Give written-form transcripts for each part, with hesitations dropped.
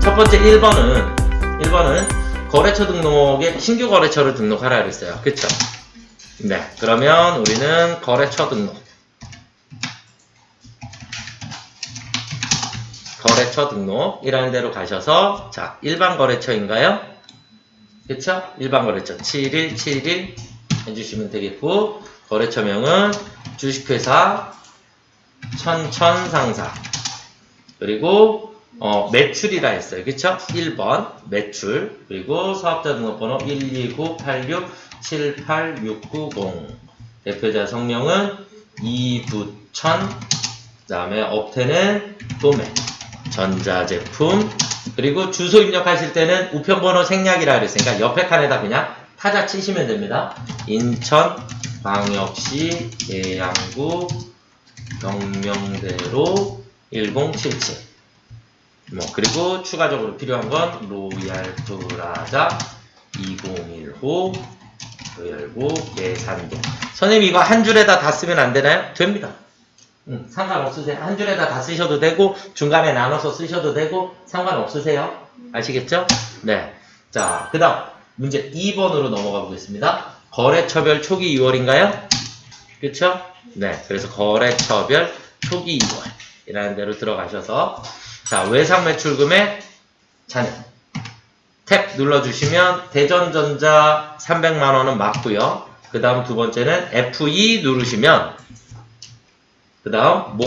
첫 번째 1번은 거래처 등록에 신규 거래처를 등록하라 그랬어요. 그쵸? 네. 그러면 우리는 거래처 등록이라는 데로 가셔서, 자, 일반 거래처인가요? 그쵸? 일반 거래처 7171 해주시면 되겠고, 거래처명은 주식회사 천천상사, 그리고 매출이라 했어요. 그쵸? 1번 매출, 그리고 사업자 등록번호 129867860, 대표자 성명은 이부천, 그 다음에 업태는 도매, 전자제품, 그리고 주소 입력하실 때는 우편번호 생략이라 그랬으니까 옆에 칸에다 그냥 타자 치시면 됩니다. 인천광역시 계양구 경명대로 1077. 그리고 추가적으로 필요한 건 로얄프라자 2015 로열고 계산동. 선생님 이거 한 줄에다 다 쓰면 안 되나요? 됩니다. 상관없으세요. 한 줄에다 다 쓰셔도 되고 중간에 나눠서 쓰셔도 되고 상관없으세요. 아시겠죠? 네. 자, 그 다음 문제 2번으로 넘어가 보겠습니다. 거래처별 초기 2월인가요? 그쵸? 네. 그래서 거래처별 초기 2월이라는 데로 들어가셔서, 자, 외상 매출금액 잔액 탭 눌러주시면 대전전자 300만원은 맞고요. 그 다음 두 번째는 F2 누르시면 그 다음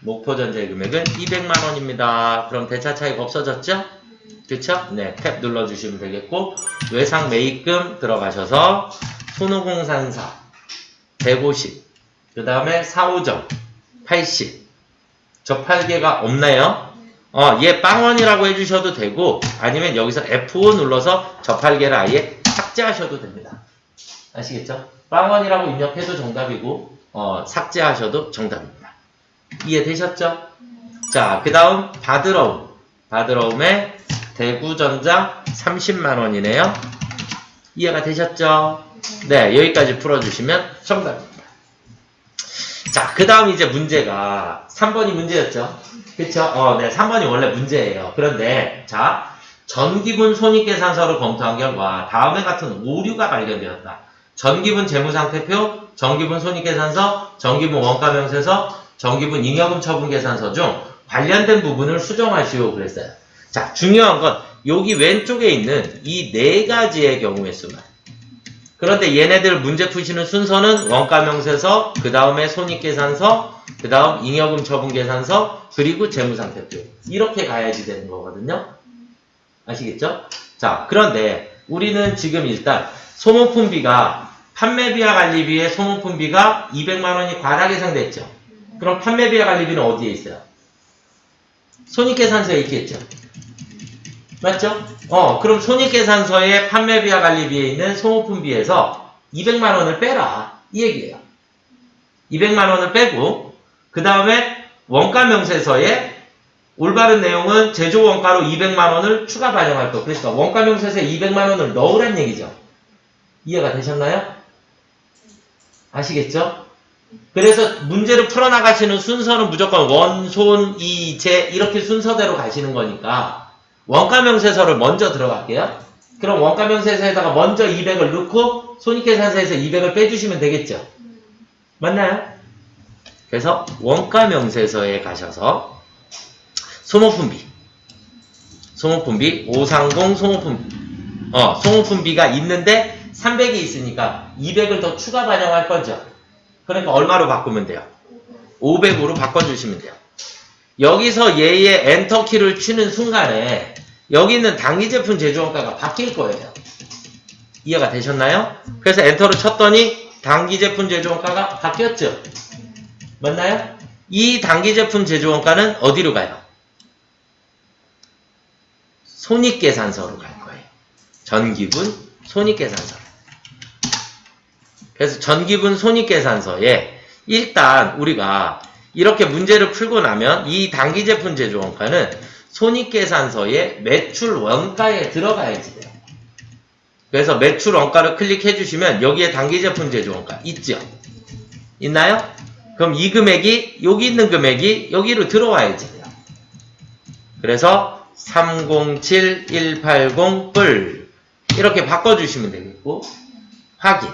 목포전자의 금액은 200만원입니다. 그럼 대차 차익 없어졌죠? 그쵸? 네, 탭 눌러주시면 되겠고, 외상 매입금 들어가셔서 손오공산사 150, 그 다음에 사오점 80, 저 8개가 없나요? 얘 빵원이라고 해주셔도 되고, 아니면 여기서 F5 눌러서 저 8개를 아예 삭제하셔도 됩니다. 아시겠죠? 빵원이라고 입력해도 정답이고, 삭제하셔도 정답입니다. 이해되셨죠? 자, 그 다음 바드러움의 대구전자 30만원이네요. 이해가 되셨죠? 네, 여기까지 풀어주시면 정답입니다. 자, 그 다음 이제 문제가 3번이 문제였죠? 그쵸? 네, 3번이 원래 문제예요. 그런데, 자, 전기분 손익계산서를 검토한 결과 다음에 같은 오류가 발견되었다. 전기분 재무상태표, 전기분 손익계산서, 전기분 원가명세서, 전기분 잉여금 처분계산서 중 관련된 부분을 수정하시오 그랬어요. 자, 중요한 건 여기 왼쪽에 있는 이 네 가지의 경우의 수만. 그런데 얘네들 문제 푸시는 순서는 원가명세서, 그 다음에 손익계산서, 그 다음 잉여금 처분계산서, 그리고 재무상태표. 이렇게 가야지 되는 거거든요. 아시겠죠? 자, 그런데 우리는 지금 일단 소모품비가 판매비와 관리비의 소모품비가 200만원이 과다 계상됐죠. 그럼 판매비와 관리비는 어디에 있어요? 손익계산서에 있겠죠. 맞죠? 그럼 손익계산서에 판매비와 관리비에 있는 소모품비에서 200만원을 빼라. 이 얘기예요. 200만원을 빼고, 그 다음에 원가명세서에 올바른 내용은 제조원가로 200만원을 추가 반영할 거. 그러니까 원가명세서에 200만원을 넣으란 얘기죠. 이해가 되셨나요? 아시겠죠? 그래서 문제를 풀어나가시는 순서는 무조건 원, 손, 이, 제 이렇게 순서대로 가시는 거니까 원가명세서를 먼저 들어갈게요. 그럼 원가명세서에다가 먼저 200을 넣고 손익계산서에서 200을 빼주시면 되겠죠? 맞나요? 그래서 원가명세서에 가셔서 소모품비 530 소모품비가 있는데 300이 있으니까 200을 더 추가 반영할 거죠. 그러니까 얼마로 바꾸면 돼요? 500으로 바꿔주시면 돼요. 여기서 얘의 엔터키를 치는 순간에 여기 있는 당기제품 제조원가가 바뀔 거예요. 이해가 되셨나요? 그래서 엔터를 쳤더니 당기제품 제조원가가 바뀌었죠. 맞나요? 이 당기제품 제조원가는 어디로 가요? 손익계산서로 갈 거예요. 전기분 손익계산서. 그래서 전기분 손익계산서에 일단 우리가 이렇게 문제를 풀고 나면 이 당기제품 제조원가는 손익계산서에 매출 원가에 들어가야지 돼요. 그래서 매출 원가를 클릭해 주시면 여기에 당기제품 제조원가 있죠? 있나요? 그럼 이 금액이 여기 있는 금액이 여기로 들어와야지 돼요. 그래서 307180 뿔 이렇게 바꿔주시면 되겠고 확인.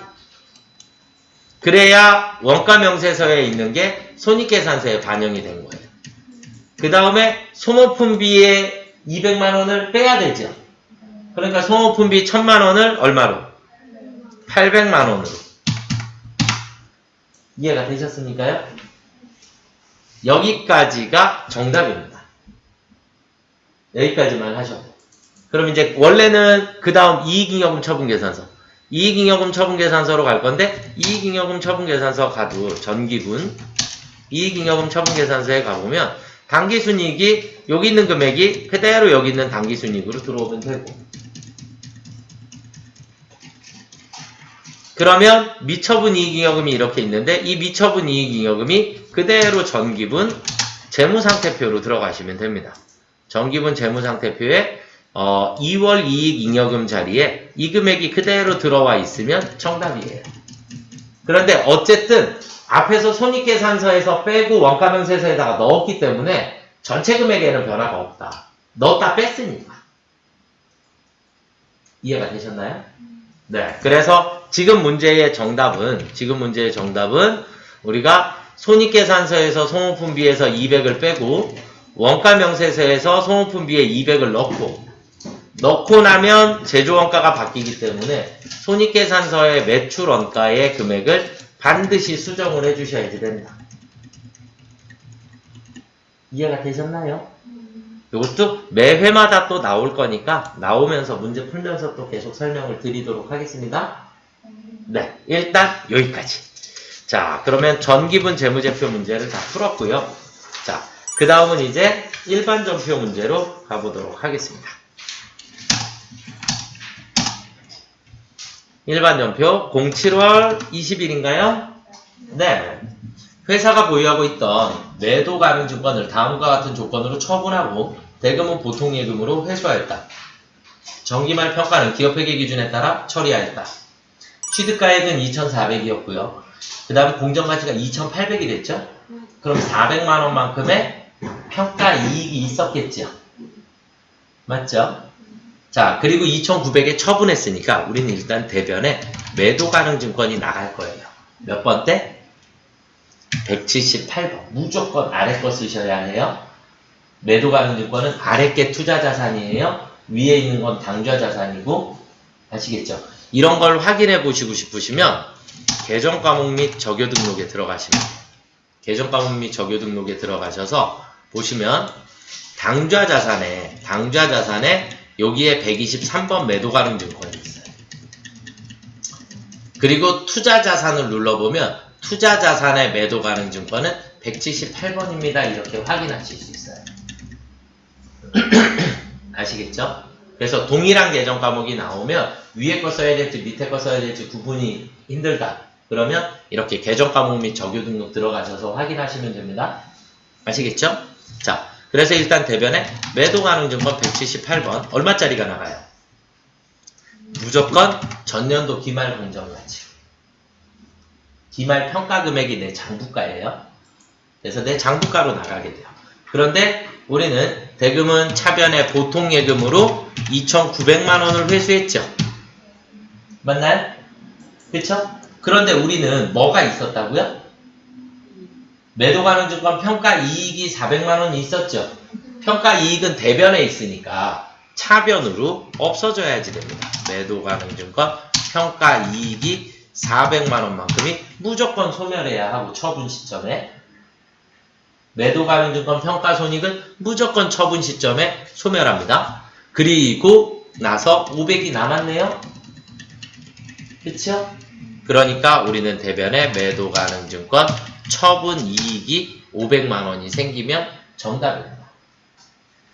그래야 원가 명세서에 있는 게 손익계산서에 반영이 된 거예요. 그 다음에 소모품비에 200만원을 빼야 되죠. 그러니까 소모품비 1000만원을 얼마로? 800만원으로. 이해가 되셨습니까요? 여기까지가 정답입니다. 여기까지만 하셔도. 그럼 이제 원래는 그 다음 이익잉여금 처분계산서. 이익잉여금 처분계산서로 갈 건데 이익잉여금 처분계산서 가도 전기분 이익잉여금 처분계산서에 가보면 당기순이익이 여기 있는 금액이 그대로 여기 있는 당기순이익으로 들어오면 되고 그러면 미처분 이익잉여금이 이렇게 있는데 이 미처분 이익잉여금이 그대로 전기분 재무상태표로 들어가시면 됩니다. 전기분 재무상태표에 2월 이익잉여금 자리에 이 금액이 그대로 들어와 있으면 정답이에요. 그런데 어쨌든 앞에서 손익계산서에서 빼고 원가명세서에다가 넣었기 때문에 전체 금액에는 변화가 없다. 넣었다 뺐으니까. 이해가 되셨나요? 네. 그래서 지금 문제의 정답은 우리가 손익계산서에서 소모품비에서 200을 빼고 원가명세서에서 소모품비에 200을 넣고 나면 제조원가가 바뀌기 때문에 손익계산서의 매출원가의 금액을 반드시 수정을 해주셔야지 된다. 이해가 되셨나요? 이것도 매 회마다 또 나올 거니까 나오면서 문제 풀면서 또 계속 설명을 드리도록 하겠습니다. 네, 일단 여기까지. 자, 그러면 전기분 재무제표 문제를 다 풀었고요. 자, 그 다음은 이제 일반전표 문제로 가보도록 하겠습니다. 일반전표 07월 20일인가요? 네. 회사가 보유하고 있던 매도 가능 증권을 다음과 같은 조건으로 처분하고 대금은 보통예금으로 회수하였다. 정기말 평가는 기업회계 기준에 따라 처리하였다. 취득가액은 2,400이었고요. 그 다음 공정가치가 2,800이 됐죠? 그럼 400만원만큼의 평가 이익이 있었겠죠? 맞죠? 자, 그리고 2,900에 처분했으니까 우리는 일단 대변에 매도 가능 증권이 나갈 거예요. 몇 번 때? 178번. 무조건 아래 거 쓰셔야 해요. 매도 가능 증권은 아래 게 투자 자산이에요. 위에 있는 건 당좌 자산이고, 아시겠죠? 이런 걸 확인해 보시고 싶으시면 계정 과목 및 적요 등록에 들어가시면 돼요. 계정 과목 및 적요 등록에 들어가셔서 보시면 당좌 자산에 여기에 123번 매도 가능 증권이 있어요. 그리고 투자 자산을 눌러보면 투자 자산의 매도 가능 증권은 178번입니다. 이렇게 확인하실 수 있어요. 아시겠죠? 그래서 동일한 계정 과목이 나오면 위에 거 써야 될지 밑에 거 써야 될지 구분이 힘들다. 그러면 이렇게 계정 과목 및 적요 등록 들어가셔서 확인하시면 됩니다. 아시겠죠? 자, 그래서 일단 대변에 매도 가능 증권 178번 얼마짜리가 나가요? 무조건 전년도 기말 공정가치. 기말 평가 금액이 내 장부가예요. 그래서 내 장부가로 나가게 돼요. 그런데 우리는 대금은 차변의 보통예금으로 2,900만원을 회수했죠. 맞나요? 그쵸? 그런데 우리는 뭐가 있었다고요? 매도 가능 증권 평가 이익이 400만원이 있었죠. 평가 이익은 대변에 있으니까 차변으로 없어져야지 됩니다. 매도 가능 증권 평가 이익이 400만원만큼이 무조건 소멸해야 하고 처분 시점에 매도 가능 증권 평가 손익은 무조건 처분 시점에 소멸합니다. 그리고 나서 500이 남았네요. 그쵸? 그러니까 우리는 대변에 매도 가능 증권 처분 이익이 500만원이 생기면 정답입니다.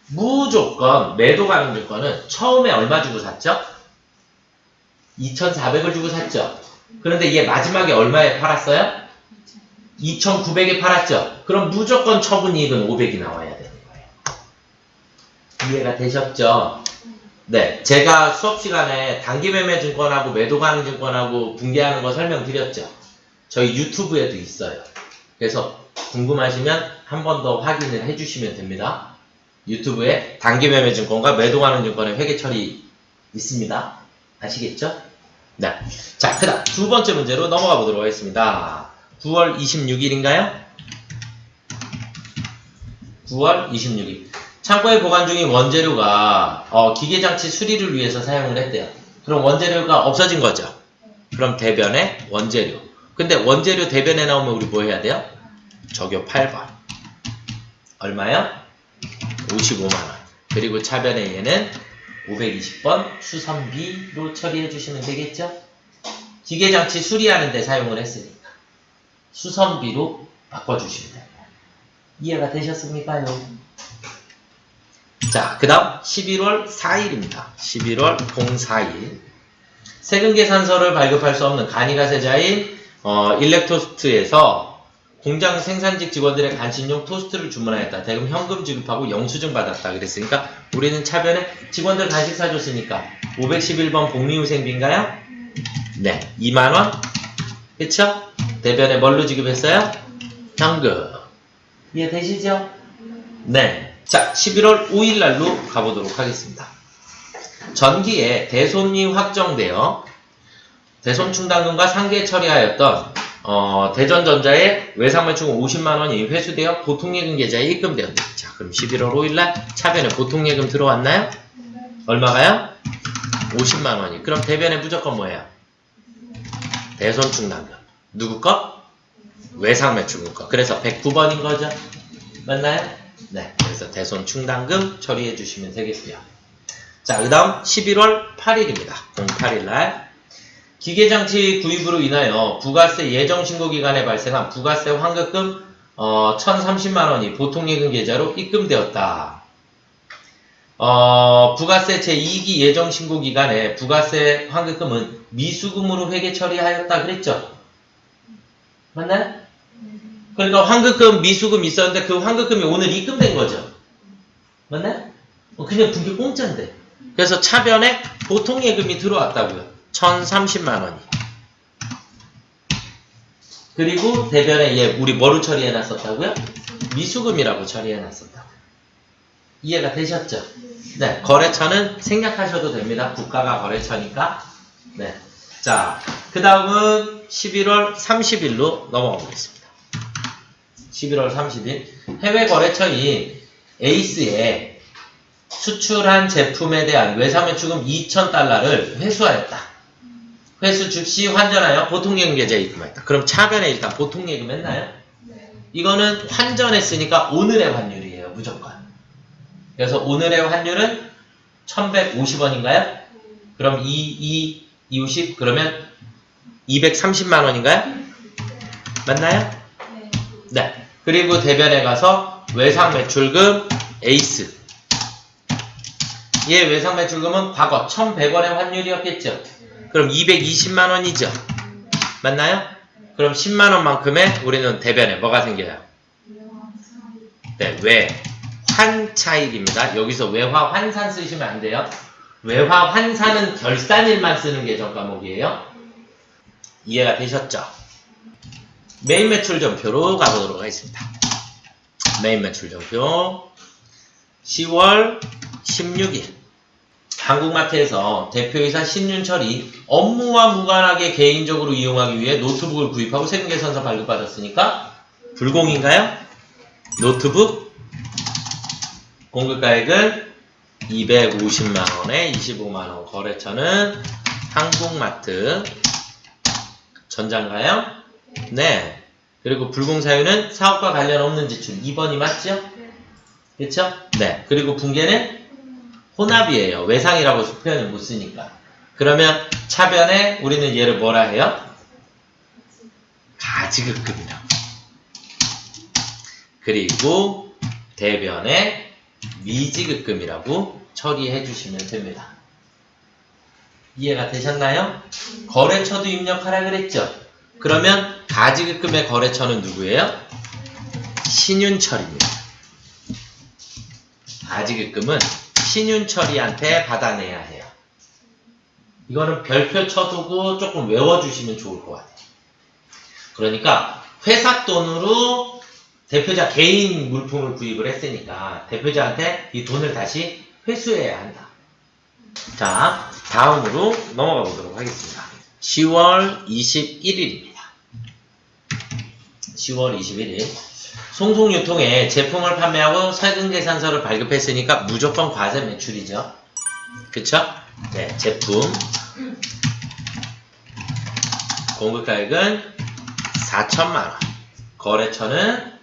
무조건 매도 가능 증권은 처음에 얼마 주고 샀죠? 2,400을 주고 샀죠? 그런데 얘 마지막에 얼마에 팔았어요? 2,900에 팔았죠? 그럼 무조건 처분 이익은 500이 나와야 되는 거예요. 이해가 되셨죠? 네, 제가 수업 시간에 단기매매 증권하고 매도 가능 증권하고 분개하는 거 설명드렸죠? 저희 유튜브에도 있어요. 그래서 궁금하시면 한 번 더 확인을 해주시면 됩니다. 유튜브에 단기매매증권과 매도하는 증권의 회계 처리 있습니다. 아시겠죠? 네. 자, 그 다음 두 번째 문제로 넘어가 보도록 하겠습니다. 9월 26일인가요? 9월 26일. 창고에 보관 중인 원재료가 기계장치 수리를 위해서 사용을 했대요. 그럼 원재료가 없어진 거죠. 그럼 대변에 원재료. 근데 원재료 대변에 나오면 우리 뭐 해야 돼요? 적요 8번. 얼마요? 55만원. 그리고 차변에 얘는 520번 수선비로 처리해 주시면 되겠죠? 기계장치 수리하는 데 사용을 했으니까 수선비로 바꿔주시면 됩니다. 이해가 되셨습니까요? 자, 그 다음 11월 4일입니다. 11월 04일 세금계산서를 발급할 수 없는 간이가세자인 일렉토스트에서 공장 생산직 직원들의 간식용 토스트를 주문하였다. 대금 현금 지급하고 영수증 받았다. 그랬으니까 우리는 차변에 직원들 간식 사줬으니까 511번 복리후생비인가요? 네, 2만원. 그쵸? 대변에 뭘로 지급했어요? 현금. 이해되시죠? 네. 자, 11월 5일 날로 가보도록 하겠습니다. 전기에 대손이 확정되어 대손 충당금과 상계 처리하였던 대전전자의 외상매출금 50만원이 회수되어 보통예금 계좌에 입금되었다. 자, 그럼 11월 5일날 차변에 보통예금 들어왔나요? 얼마가요? 50만원이. 그럼 대변에 무조건 뭐예요? 대손 충당금. 누구 거? 외상매출금 거. 그래서 109번인 거죠. 맞나요? 네. 그래서 대손 충당금 처리해 주시면 되겠고요. 자, 그 다음 11월 8일입니다. 08일날 기계장치 구입으로 인하여 부가세 예정신고기간에 발생한 부가세 환급금 1030만원이 보통예금 계좌로 입금되었다. 부가세 제2기 예정신고기간에 부가세 환급금은 미수금으로 회계 처리하였다 그랬죠? 맞나요? 그러니까 환급금, 미수금 있었는데 그 환급금이 오늘 입금된 거죠? 맞나요? 그냥 그게 공짜인데. 그래서 차변에 보통예금이 들어왔다고요. 1030만원이. 그리고 대변에 얘 우리 뭐로 처리해놨었다고요? 미수금이라고 처리해놨었다고. 이해가 되셨죠? 네, 거래처는 생략하셔도 됩니다. 국가가 거래처니까. 네. 자, 그 다음은 11월 30일로 넘어가 보겠습니다. 11월 30일 해외 거래처인 에이스에 수출한 제품에 대한 외상매출금 2,000달러를 회수하였다. 회수 즉시 환전하여 보통예금 계좌에 입금하였다. 그럼 차변에 일단 보통예금 했나요? 네. 이거는 환전했으니까 오늘의 환율이에요. 무조건. 그래서 오늘의 환율은 1150원인가요? 그럼 250 그러면 230만원인가요? 맞나요? 네. 네. 그리고 대변에 가서 외상매출금 에이스. 얘 외상매출금은 과거 1100원의 환율이었겠죠? 그럼 220만원이죠? 맞나요? 그럼 10만원만큼의 우리는 대변에 뭐가 생겨요? 네, 외환차익입니다. 여기서 외화환산 쓰시면 안 돼요. 외화환산은 결산일만 쓰는 게 전 과목이에요. 이해가 되셨죠? 메인 매출전표로 가보도록 하겠습니다. 메인 매출전표 10월 16일 한국마트에서 대표이사 신윤철이 업무와 무관하게 개인적으로 이용하기 위해 노트북을 구입하고 세금계산서 발급받았으니까 불공인가요? 노트북 공급가액은 250만원에 25만원. 거래처는 한국마트 전자인가요? 네. 그리고 불공사유는 사업과 관련 없는 지출 2번이 맞죠? 그렇죠? 네. 그리고 분계는 혼합이에요. 외상이라고 표현을 못 쓰니까. 그러면 차변에 우리는 얘를 뭐라 해요? 가지급금이라고. 그리고 대변에 미지급금이라고 처리해 주시면 됩니다. 이해가 되셨나요? 거래처도 입력하라 그랬죠? 그러면 가지급금의 거래처는 누구예요? 신윤철입니다. 가지급금은 신윤철이한테 받아내야 해요. 이거는 별표 쳐두고 조금 외워주시면 좋을 것 같아요. 그러니까 회사 돈으로 대표자 개인 물품을 구입을 했으니까 대표자한테 이 돈을 다시 회수해야 한다. 자, 다음으로 넘어가 보도록 하겠습니다. 10월 21일입니다. 10월 21일. 송송유통에 제품을 판매하고 세금계산서를 발급했으니까 무조건 과세 매출이죠. 그쵸? 네, 제품. 공급가액은 4천만원. 거래처는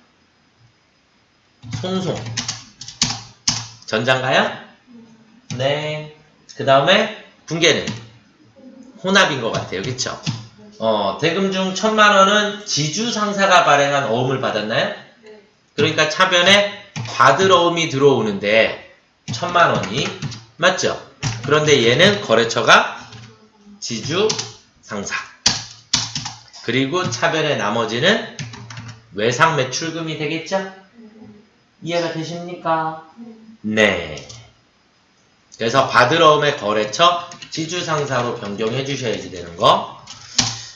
송송. 전자인가요? 네. 그 다음에 분계는 혼합인 것 같아요. 그쵸? 대금 중 1,000만원은 지주상사가 발행한 어음을 받았나요? 그러니까 차변에 받을 어음이 들어오는데 1,000만원이 맞죠? 그런데 얘는 거래처가 지주상사. 그리고 차변의 나머지는 외상 매출금이 되겠죠? 이해가 되십니까? 네. 그래서 받을 어음의 거래처 지주상사로 변경해 주셔야지 되는 거.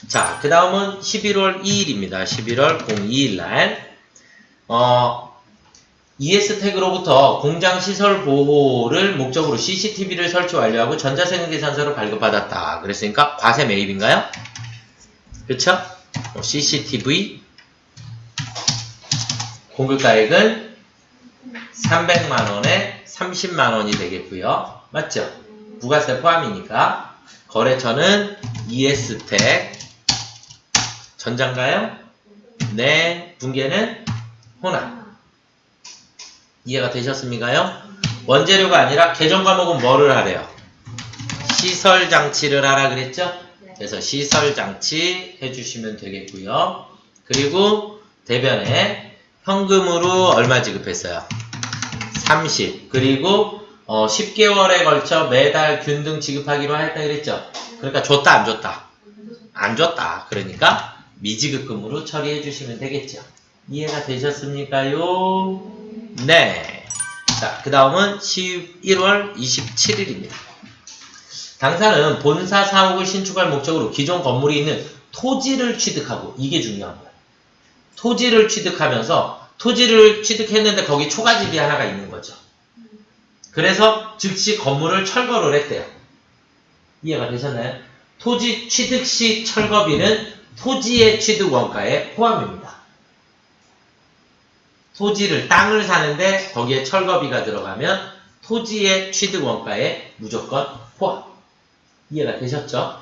자, 그 다음은 11월 2일입니다. 11월 02일 날. ES택으로부터 공장시설 보호를 목적으로 CCTV를 설치 완료하고 전자세금계산서를 발급받았다. 그랬으니까 과세 매입인가요? 그쵸? CCTV 공급가액은 300만원에 30만원이 되겠고요. 맞죠? 부가세 포함이니까. 거래처는 ES택. 전자인가요? 네. 분계는 혼합. 이해가 되셨습니까요? 원재료가 아니라 개정 과목은 뭐를 하래요? 시설장치를 하라 그랬죠? 그래서 시설장치 해주시면 되겠고요. 그리고 대변에 현금으로 얼마 지급했어요? 30. 그리고 10개월에 걸쳐 매달 균등 지급하기로 했다 그랬죠? 그러니까 줬다 안 줬다? 안 줬다. 그러니까 미지급금으로 처리해 주시면 되겠죠? 이해가 되셨습니까요? 네. 자, 그 다음은 11월 27일입니다. 당사는 본사 사옥을 신축할 목적으로 기존 건물이 있는 토지를 취득하고, 이게 중요한 거예요. 토지를 취득하면서 토지를 취득했는데 거기 초가집이 하나가 있는 거죠. 그래서 즉시 건물을 철거를 했대요. 이해가 되셨나요? 토지 취득 시 철거비는 토지의 취득 원가에 포함입니다. 토지를, 땅을 사는데 거기에 철거비가 들어가면 토지의 취득 원가에 무조건 포함. 이해가 되셨죠?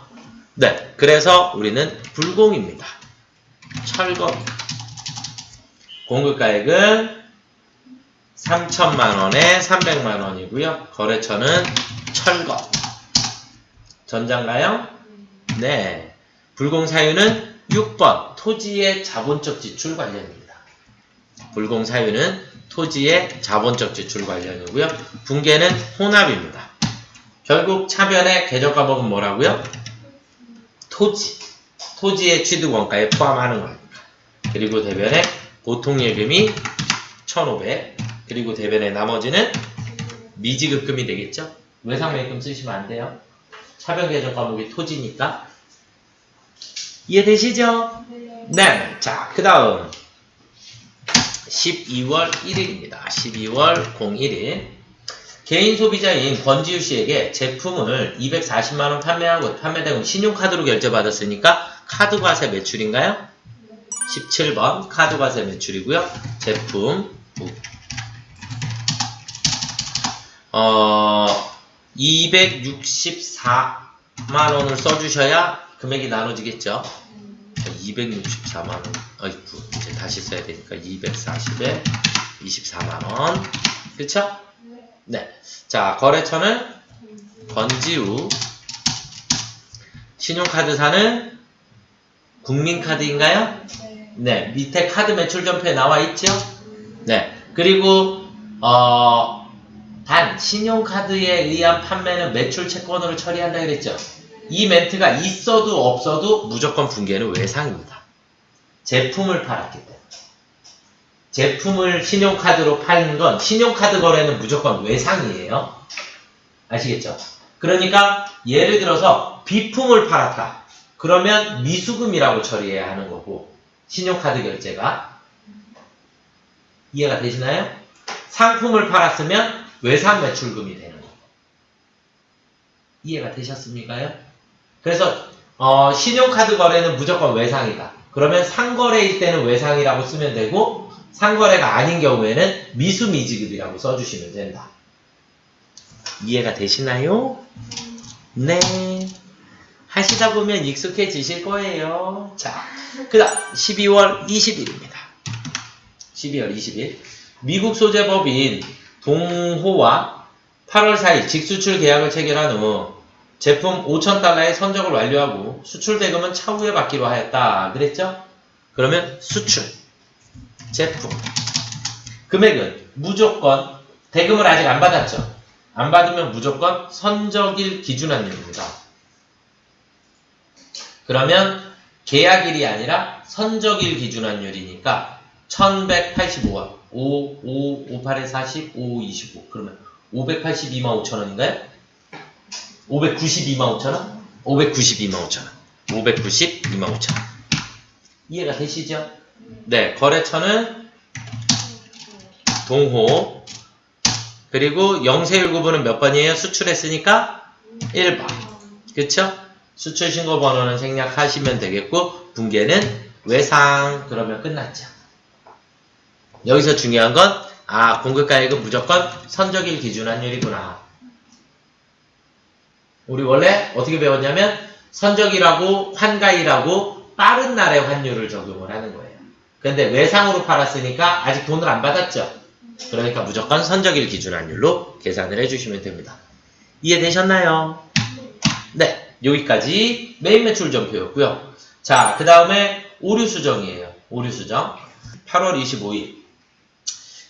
네. 그래서 우리는 불공입니다. 철거비. 공급가액은 3천만원에 300만원이고요. 거래처는 철거. 전자인가요? 네. 불공사유는 6번 토지의 자본적 지출 관련입니다. 불공사유는 토지의 자본적 지출 관련이고요. 분계는 혼합입니다. 결국 차변의 개정 과목은 뭐라고요? 토지. 토지의 취득 원가에 포함하는 거니까. 그리고 대변에 보통예금이 1,500. 그리고 대변의 나머지는 미지급금이 되겠죠? 외상매입금 쓰시면 안 돼요. 차변 개정 과목이 토지니까. 이해되시죠? 네. 자, 그 다음 12월 1일입니다. 12월 01일. 개인 소비자인 권지우 씨에게 제품을 240만원 판매하고 판매대금 신용카드로 결제받았으니까 카드과세 매출인가요? 17번 카드과세 매출이고요. 제품 264만원을 써주셔야 금액이 나눠지겠죠. 264만원 어이구 이제 다시 써야 되니까 240에 24만원 그쵸? 네. 자, 거래처는 권지우. 신용카드사는 국민카드인가요? 네. 밑에 카드 매출 전표에 나와 있죠? 네. 그리고 단 신용카드에 의한 판매는 매출 채권으로 처리한다 그랬죠? 이 멘트가 있어도 없어도 무조건 분계는 외상입니다. 제품을 팔았기 때문에. 제품을 신용카드로 파는 건 신용카드 거래는 무조건 외상이에요. 아시겠죠? 그러니까 예를 들어서 비품을 팔았다. 그러면 미수금이라고 처리해야 하는 거고 신용카드 결제가 이해가 되시나요? 상품을 팔았으면 외상 매출금이 되는 거고. 이해가 되셨습니까요? 그래서 신용카드 거래는 무조건 외상이다. 그러면 상거래일 때는 외상이라고 쓰면 되고 상거래가 아닌 경우에는 미수미지급이라고 써주시면 된다. 이해가 되시나요? 네. 하시다 보면 익숙해지실 거예요. 자, 그 다음 12월 20일입니다. 12월 20일 미국 소재법인 동호와 8월 4일 직수출 계약을 체결한 후 제품 5,000달러의 선적을 완료하고 수출 대금은 차후에 받기로 하였다. 그랬죠? 그러면 수출, 제품, 금액은 무조건 대금을 아직 안 받았죠? 안 받으면 무조건 선적일 기준환율입니다. 그러면 계약일이 아니라 선적일 기준환율이니까 1185원 5, 58에 40, 5, 25 그러면 582만 5천원인가요? 592만 5천원? 592만 5천원 592만 5천원 이해가 되시죠? 네, 거래처는 동호 그리고 영세율구분은 몇 번이에요? 수출했으니까 1번 그쵸? 수출 신고 번호는 생략하시면 되겠고 분계는 외상 그러면 끝났죠. 여기서 중요한 건 공급가액은 무조건 선적일 기준환율이구나. 우리 원래 어떻게 배웠냐면 선적일하고 환가일하고 빠른 날의 환율을 적용을 하는 거예요. 근데 외상으로 팔았으니까 아직 돈을 안 받았죠. 그러니까 무조건 선적일 기준환율로 계산을 해주시면 됩니다. 이해되셨나요? 네. 여기까지 메인 매출 전표였고요. 자, 그 다음에 오류 수정이에요. 오류 수정. 8월 25일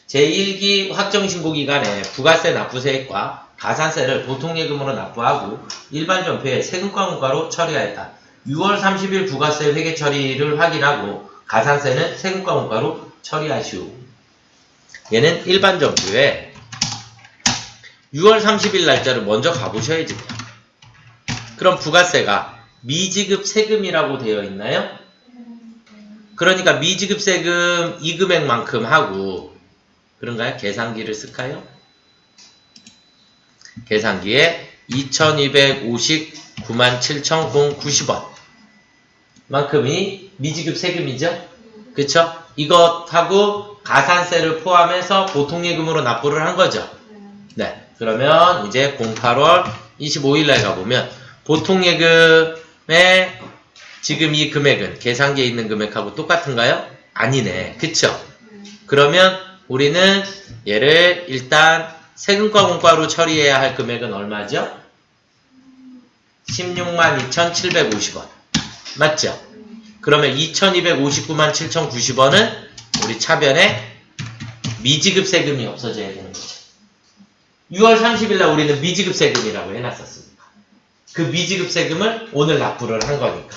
제1기 확정신고 기간에 부가세 납부세액과 가산세를 보통예금으로 납부하고 일반 전표에 세금과 원가로 처리하였다. 6월 30일 부가세 회계 처리를 확인하고 가산세는 세금과 원가로 처리하시오. 얘는 일반 전표에 6월 30일 날짜를 먼저 가보셔야지 돼요. 그럼 부가세가 미지급 세금이라고 되어 있나요? 그러니까 미지급 세금 이 금액만큼 하고 그런가요? 계산기를 쓸까요? 계산기에 2259만 7,090원 만큼이 미지급 세금이죠? 그쵸? 이것하고 가산세를 포함해서 보통예금으로 납부를 한 거죠? 네. 그러면 이제 08월 25일 날 가보면 보통예금의 지금 이 금액은 계산기에 있는 금액하고 똑같은가요? 아니네. 그쵸? 그러면 우리는 얘를 일단 세금과 원가로 처리해야 할 금액은 얼마죠? 16만 2,750원. 맞죠? 그러면 2,259만 7,090원은 우리 차변에 미지급 세금이 없어져야 되는 거죠. 6월 30일 날 우리는 미지급 세금이라고 해놨었습니다. 그 미지급 세금을 오늘 납부를 한 거니까.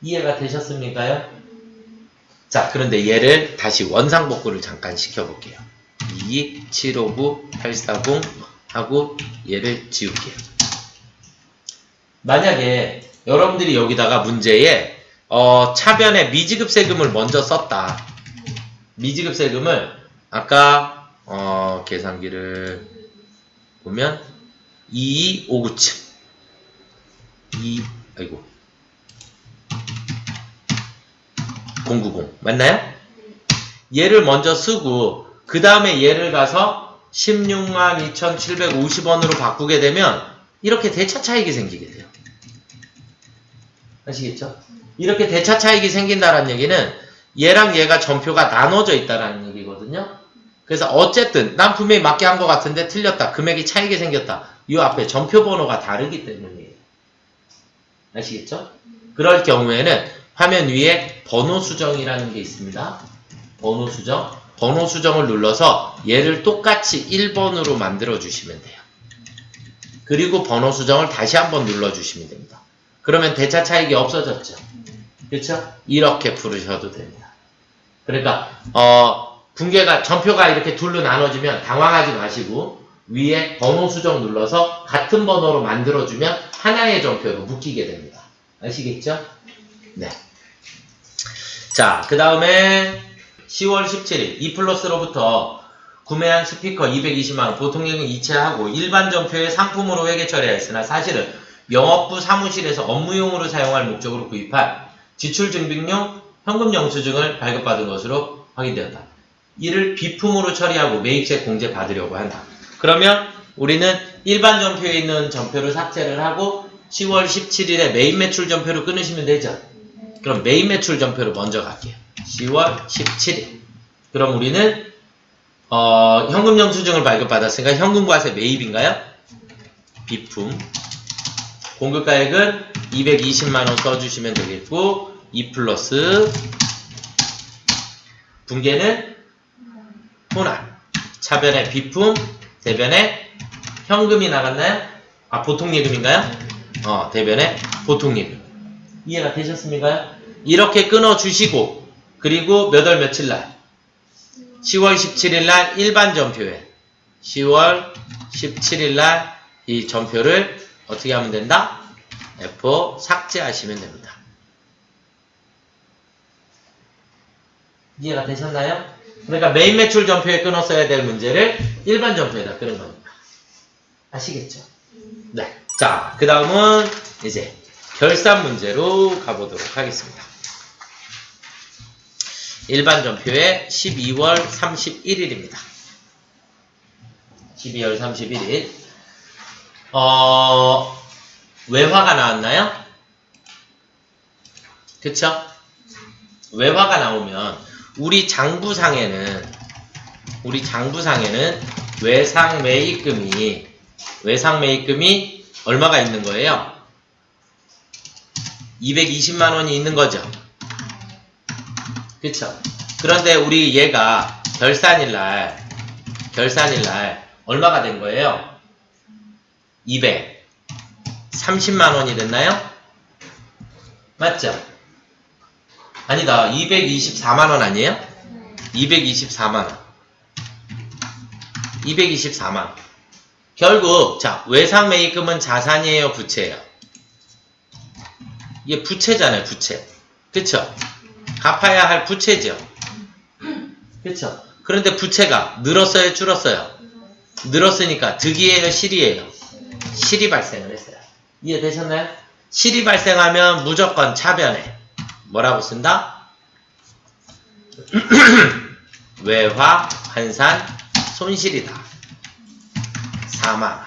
이해가 되셨습니까요? 자, 그런데 얘를 다시 원상복구를 잠깐 시켜볼게요. 22759 840 하고 얘를 지울게요. 만약에 여러분들이 여기다가 문제에 차변에 미지급 세금을 먼저 썼다. 미지급 세금을 아까 계산기를 보면 22597 090 맞나요? 얘를 먼저 쓰고 그 다음에 얘를 가서 16만 2,750원으로 바꾸게 되면 이렇게 대차 차익이 생기게 돼요. 아시겠죠? 이렇게 대차 차익이 생긴다는 얘기는 얘랑 얘가 전표가 나눠져 있다는 얘기거든요. 그래서 어쨌든 난 분명히 맞게 한 것 같은데 틀렸다. 금액이 차익이 생겼다. 이 앞에 전표 번호가 다르기 때문이에요. 아시겠죠? 그럴 경우에는 화면 위에 번호 수정이라는 게 있습니다. 번호 수정. 번호 수정을 눌러서 얘를 똑같이 1번으로 만들어 주시면 돼요. 그리고 번호 수정을 다시 한번 눌러 주시면 됩니다. 그러면 대차 차익이 없어졌죠. 그렇죠? 이렇게 부르셔도 됩니다. 그러니까 분계가 전표가 이렇게 둘로 나눠지면 당황하지 마시고 위에 번호 수정 눌러서 같은 번호로 만들어주면 하나의 전표로 묶이게 됩니다. 아시겠죠? 네. 자, 그 다음에 10월 17일 E+로부터 구매한 스피커 220만원 보통예금 이체하고 일반 전표에 상품으로 회계 처리하였으나 사실은 영업부 사무실에서 업무용으로 사용할 목적으로 구입한 지출증빙용 현금 영수증을 발급받은 것으로 확인되었다. 이를 비품으로 처리하고 매입세 공제 받으려고 한다. 그러면 우리는 일반 전표에 있는 전표를 삭제를 하고 10월 17일에 매입 매출 전표를 끊으시면 되죠. 그럼 매입 매출 전표를 먼저 갈게요. 10월 17일. 그럼 우리는 현금 영수증을 발급받았으니까 현금과세 매입인가요? 비품. 공급가액은 220만원 써주시면 되겠고 2 플러스 분계는 혼합. 차변에 비품, 대변에 현금이 나갔나요? 아, 보통예금인가요? 대변에 보통예금. 이해가 되셨습니까? 이렇게 끊어주시고 그리고 몇 월 며칠 날? 10월 17일 날 일반 전표에 10월 17일 날 이 전표를 어떻게 하면 된다? F4 삭제하시면 됩니다. 이해가 되셨나요? 그러니까 매입 매출 전표에 끊었어야 될 문제를 일반 전표에다 끊은 겁니다. 아시겠죠? 네. 자, 그 다음은 이제 결산 문제로 가보도록 하겠습니다. 일반 전표에 12월 31일입니다. 12월 31일. 외화가 나왔나요? 그쵸? 외화가 나오면 우리 장부상에는 외상 매입금이 얼마가 있는 거예요? 220만원이 있는 거죠. 그쵸? 그런데 우리 얘가 결산일날 얼마가 된 거예요? 230만원이 됐나요? 맞죠? 아니다. 224만원 아니에요? 224만원. 224만원. 결국 자, 외상 매입금은 자산이에요, 부채예요? 이게 부채잖아요, 부채. 그쵸? 갚아야 할 부채죠. 그쵸? 그런데 부채가 늘었어요, 줄었어요? 늘었으니까 득이에요, 실이에요? 실이 발생을 했어요. 이해되셨나요? 실이 발생하면 무조건 차변에 뭐라고 쓴다? 외화, 환산, 손실이다. 4만원.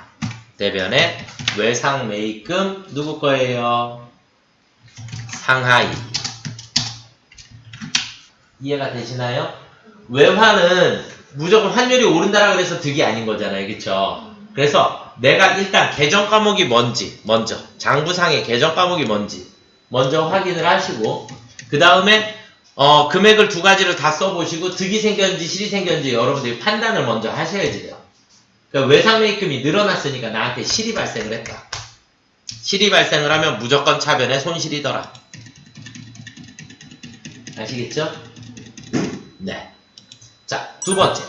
대변에 외상 매입금 누구 거예요? 상하이. 이해가 되시나요? 외화는 무조건 환율이 오른다라 그래서 득이 아닌 거잖아요. 그쵸? 그래서 내가 일단 계정 과목이 뭔지 먼저 장부상의 계정 과목이 뭔지 먼저 확인을 하시고 그 다음에 금액을 두 가지를 다 써보시고 득이 생겼는지 실이 생겼는지 여러분들이 판단을 먼저 하셔야지 돼요. 그러니까 외상 매입금이 늘어났으니까 나한테 실이 발생을 했다. 실이 발생을 하면 무조건 차변에 손실이더라. 아시겠죠? 네. 자, 두 번째.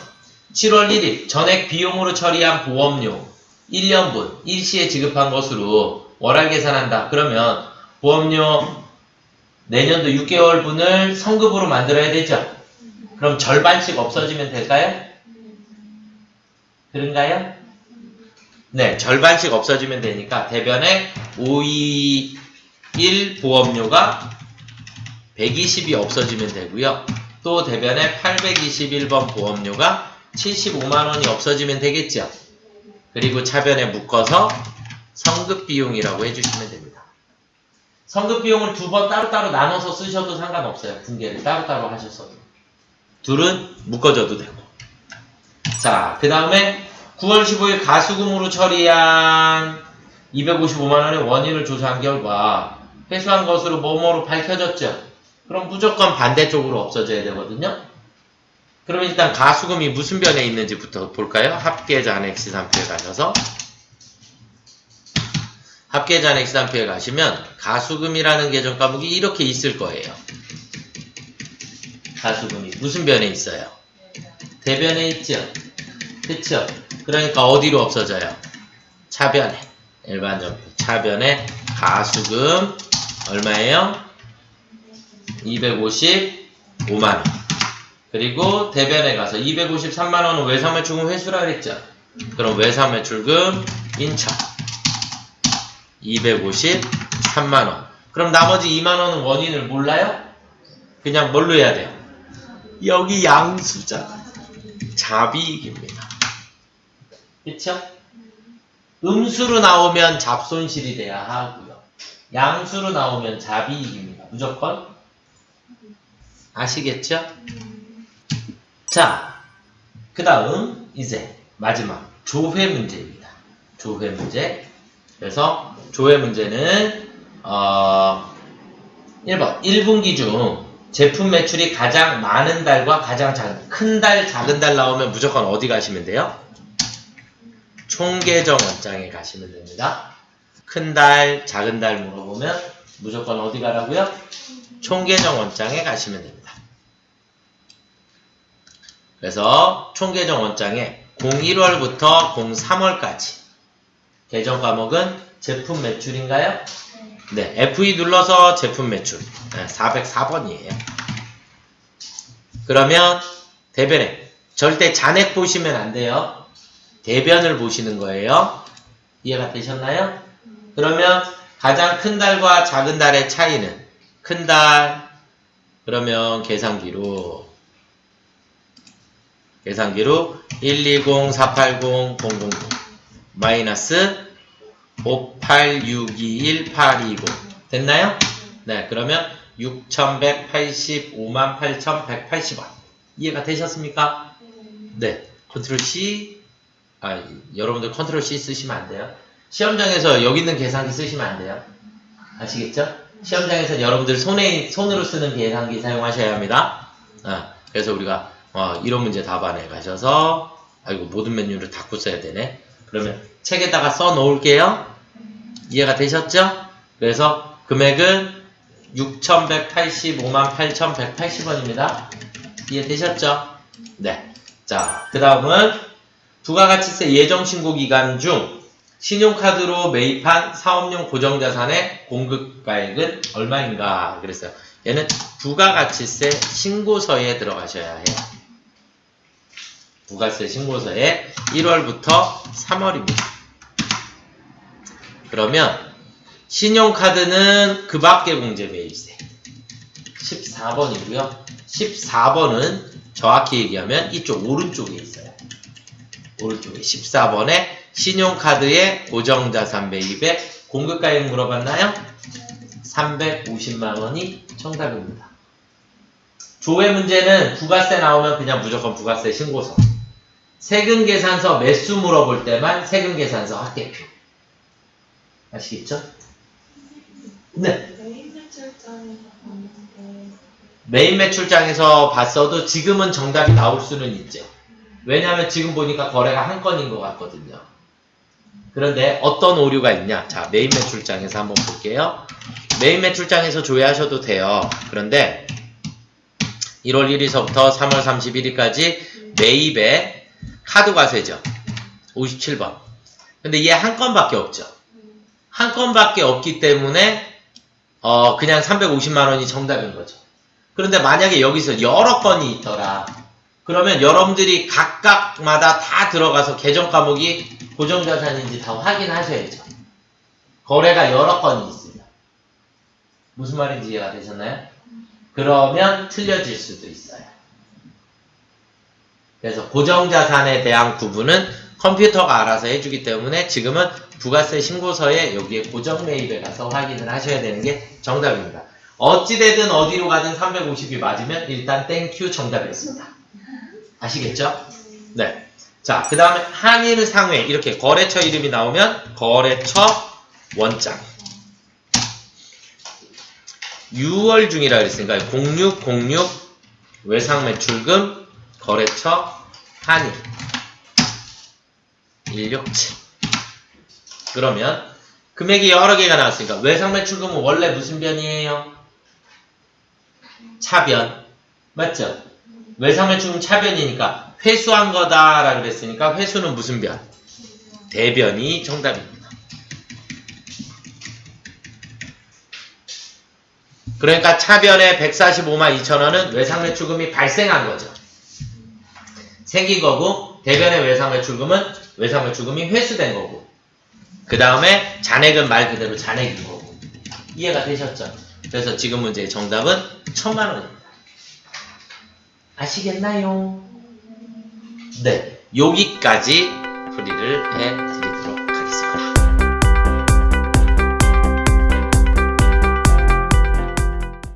7월 1일 전액 비용으로 처리한 보험료 1년분 일시에 지급한 것으로 월할 계산한다. 그러면 보험료 내년도 6개월분을 성급으로 만들어야 되죠. 그럼 절반씩 없어지면 될까요? 그런가요? 네, 절반씩 없어지면 되니까 대변에 521 보험료가 120이 없어지면 되고요. 또 대변에 821번 보험료가 75만원이 없어지면 되겠죠. 그리고 차변에 묶어서 성급비용이라고 해주시면 됩니다. 성급비용을 두 번 따로따로 나눠서 쓰셔도 상관없어요. 분계를 따로따로 하셨어도. 둘은 묶어줘도 되고. 자, 그 다음에 9월 15일 가수금으로 처리한 255만원의 원인을 조사한 결과 회수한 것으로 뭐뭐로 밝혀졌죠. 그럼 무조건 반대쪽으로 없어져야 되거든요. 그러면 일단 가수금이 무슨 변에 있는지부터 볼까요? 합계자 안엑스 3표에 가셔서 합계자 안엑스 3표에 가시면 가수금이라는 계정 과목이 이렇게 있을 거예요. 가수금이 무슨 변에 있어요? 대변에 있죠? 그쵸? 그러니까 어디로 없어져요? 차변에. 일반 전표. 차변에 가수금 얼마예요? 255만원. 그리고 대변에 가서 253만원은 외상매출금 회수라 그랬죠. 그럼 외상매출금 인척 253만원. 그럼 나머지 2만원은 원인을 몰라요? 그냥 뭘로 해야 돼요? 여기 양수잖아. 잡이익입니다. 그쵸? 음수로 나오면 잡손실이 돼야 하고요. 양수로 나오면 잡이익입니다. 무조건. 아시겠죠? 자, 그 다음 이제 마지막 조회 문제입니다. 조회 문제. 그래서 조회 문제는 1번 1분기 중 제품 매출이 가장 많은 달과 가장 큰 달, 작은 달 나오면 무조건 어디 가시면 돼요? 총계정 원장에 가시면 됩니다. 큰 달, 작은 달 물어보면 무조건 어디 가라고요? 총계정 원장에 가시면 됩니다. 그래서 총계정 원장에 01월부터 03월까지 계정 과목은 제품 매출인가요? 네, F2 눌러서 제품 매출 404번이에요. 그러면 대변에 절대 잔액 보시면 안 돼요. 대변을 보시는 거예요. 이해가 되셨나요? 그러면 가장 큰 달과 작은 달의 차이는 큰 달, 그러면 계산기로 120480000 마이너스 5862120 됐나요? 네, 그러면 61858180원 이해가 되셨습니까? 네, 컨트롤 C 여러분들 컨트롤 C 쓰시면 안 돼요. 시험장에서 여기 있는 계산기 쓰시면 안 돼요. 아시겠죠? 시험장에서 여러분들 손으로 쓰는 계산기 사용하셔야 합니다. 그래서 우리가 이런 문제 답안에 가셔서 아이고 모든 메뉴를 닫고 써야 되네. 그러면 책에다가 써 놓을게요. 이해가 되셨죠? 그래서 금액은 61858180원입니다. 이해되셨죠? 네. 자, 그 다음은 부가가치세 예정신고 기간 중 신용카드로 매입한 사업용 고정자산의 공급가액은 얼마인가 그랬어요. 얘는 부가가치세 신고서에 들어가셔야 해요. 부가세 신고서에 1월부터 3월입니다. 그러면 신용카드는 그 밖의 공제 매입세 14번이고요. 14번은 정확히 얘기하면 이쪽 오른쪽에 있어요. 오른쪽에 14번에 신용카드의 고정자산 매입에 공급가액 물어봤나요? 350만원이 정답입니다. 조회 문제는 부가세 나오면 그냥 무조건 부가세 신고서. 세금계산서 매수 물어볼 때만 세금계산서 합계표. 아시겠죠? 네. 메인 매출장에서 봤어도 지금은 정답이 나올 수는 있죠. 왜냐하면 지금 보니까 거래가 한 건인 것 같거든요. 그런데 어떤 오류가 있냐? 자, 메인 매출장에서 한번 볼게요. 메인 매출장에서 조회하셔도 돼요. 그런데 1월 1일서부터 3월 31일까지 매입에 카드과세죠. 57번. 근데 얘 한 건밖에 없죠. 한 건밖에 없기 때문에 그냥 350만원이 정답인 거죠. 그런데 만약에 여기서 여러 건이 있더라. 그러면 여러분들이 각각마다 다 들어가서 계정 과목이 고정자산인지 다 확인하셔야죠. 거래가 여러 건이 있으면. 무슨 말인지 이해가 되셨나요? 그러면 틀려질 수도 있어요. 그래서 고정자산에 대한 구분은 컴퓨터가 알아서 해주기 때문에 지금은 부가세 신고서에 여기에 고정매입에 가서 확인을 하셔야 되는 게 정답입니다. 어찌되든 어디로 가든 350이 맞으면 일단 땡큐 정답이었습니다. 아시겠죠? 네. 자, 그 다음에 한일 상회 이렇게 거래처 이름이 나오면 거래처 원장 6월 중이라 그랬으니까 0606 외상매출금 거래처 한일 167 그러면 금액이 여러 개가 나왔으니까 외상매출금은 원래 무슨 변이에요? 차변 맞죠? 외상매출금 차변이니까 회수한 거다라고 그랬으니까 회수는 무슨 변? 대변이 정답입니다. 그러니까 차변에 145만 2천원은 외상매출금이 발생한 거죠. 생긴 거고, 대변의 외상매출금은 외상매출금이 회수된 거고, 그 다음에 잔액은 말 그대로 잔액인 거고. 이해가 되셨죠? 그래서 지금 문제의 정답은 1000만 원입니다. 아시겠나요? 네, 여기까지 풀이를 해드리도록